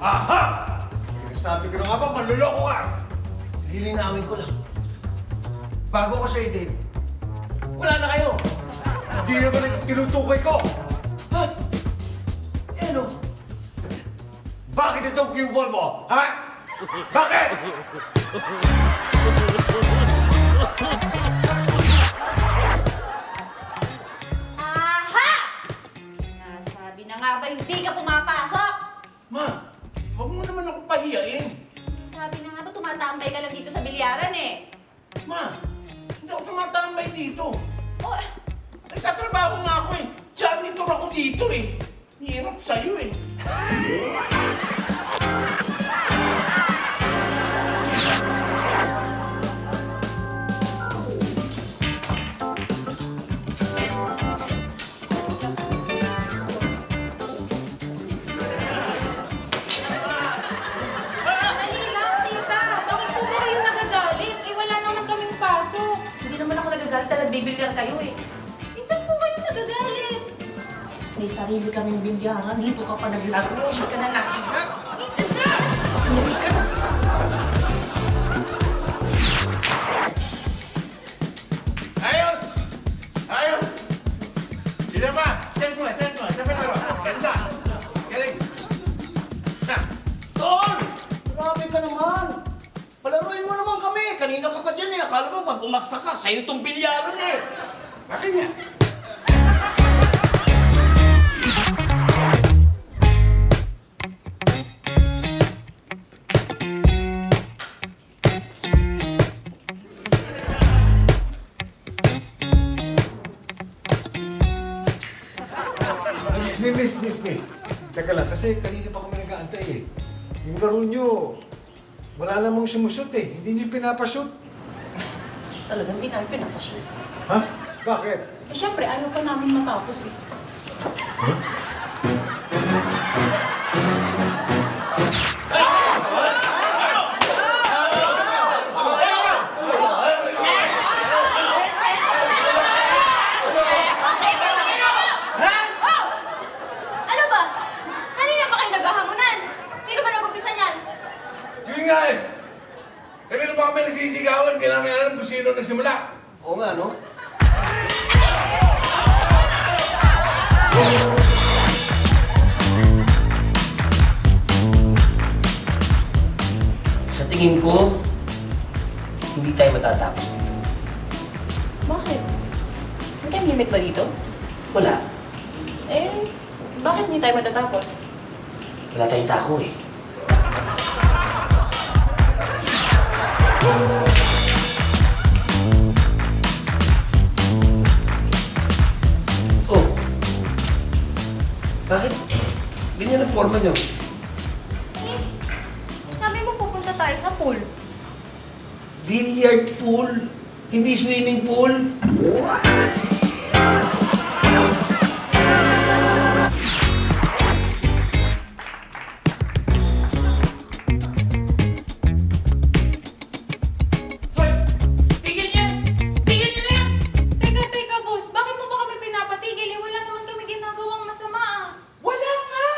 Aha! Sinasabi ko na nga ba, manluloko ka! Lilinawin ko lang. Bago ko siya i-date, wala na kayo. Hindi naman ang tinutukoy ko! Ha? Eh ano? Bakit itong cue ball mo? Ha? Bakit? Aha! Nasabi na nga ba hindi ka pumapasok? Ma, huwag mo naman ako pahiyain. Sabi na nga ba tumatambay ka lang dito sa bilyaran eh? Ma, hindi ako tumatambay dito. Oh, Nagtatrabaho nga ako eh. Janitor ako dito eh. Hirap sa'yo eh. Sandali lang, tita. Bakit po ba kayo nagagalit? Eh, wala naman kaming pasok. hindi naman ako nagagalit dahil nagbibilyar kayo eh. Isan po kayo nagagalit? May sarili kaming bilyaran. Dito ka pa naglaro. Hindi ka na nakiga. Ayos! Ayos! Sino ba? Tent mo. Sabi na ro. Ganda. Galing. Ha! Tol! Grabe ka naman! Palaruin mo naman kami! Kanina ka pa dyan eh. Akala mo pag umasta ka, sa'yo itong bilyaran eh. Bakit nga? Miss. Teka lang, kasi kanina pa kami nag-aantay eh. Yung laro nyo, wala namang sumushoot eh. Hindi nyo pinapashoot. Talagang hindi namin pinapashoot. Ha? Bakit? Eh, syempre, ayaw pa namin matapos eh. Ano ba? Kanina pa kayo naghahamunan? Sino ba nag-umpisa niyan? Yun nga eh. Kanina pa kami nagsisigawan, di namin alam kung sino nagsimula. Oo nga, no? Sa tingin ko, hindi tayo matatapos dito. Bakit? May time limit ba dito? Wala. Eh, bakit hindi tayo matatapos? Wala tayong tako eh. Oh. Bakit? Ganyan ang forma niyo. Eh, sabi mo pupunta tayo sa pool. Billiard pool, hindi swimming pool. Hoy! Tigil niya! Tigil niya na! Teka, boss. Bakit mo ba kami pinapatigil? Eh, wala naman kami ginagawang masama ah. Wala nga!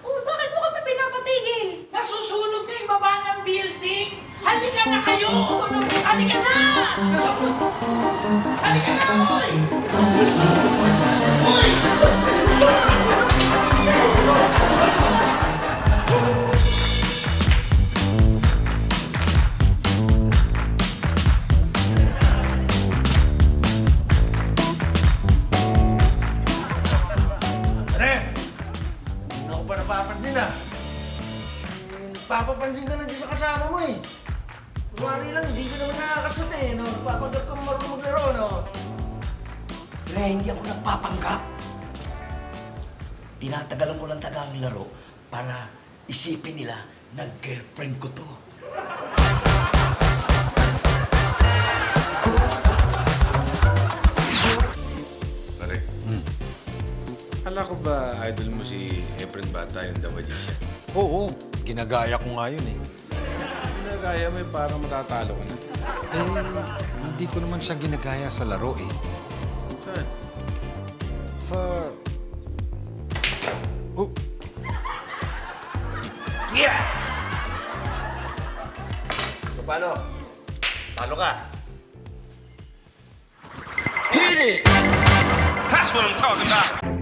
Oh, bakit mo kami pinapatigil? Nasusunog na yung baba ng building! Halika na kayo! Halika na! Halika na! Hoy! Pre! Hindi na ako pa napapansin ah. Papapansin ka na dyan sa kasama mo eh. Kumari lang, hindi ka naman nakakasot eh. No? Papagat ka marunong maglaro, no? Pre, hindi ako nagpapanggap. Tinatagalan ko lang taga ang laro para isipin nila na girlfriend ko to. Pare, akala ko ba idol mo si Efren Bata, yung The Magician? Oo, ginagaya ko nga yun eh. Ginagaya mo parang matatalo ka na. Eh, hindi ko naman siya ginagaya sa laro eh. Saan? Sa... Oh, Yeah! So, paano? Talo ka? That's what I'm talking about.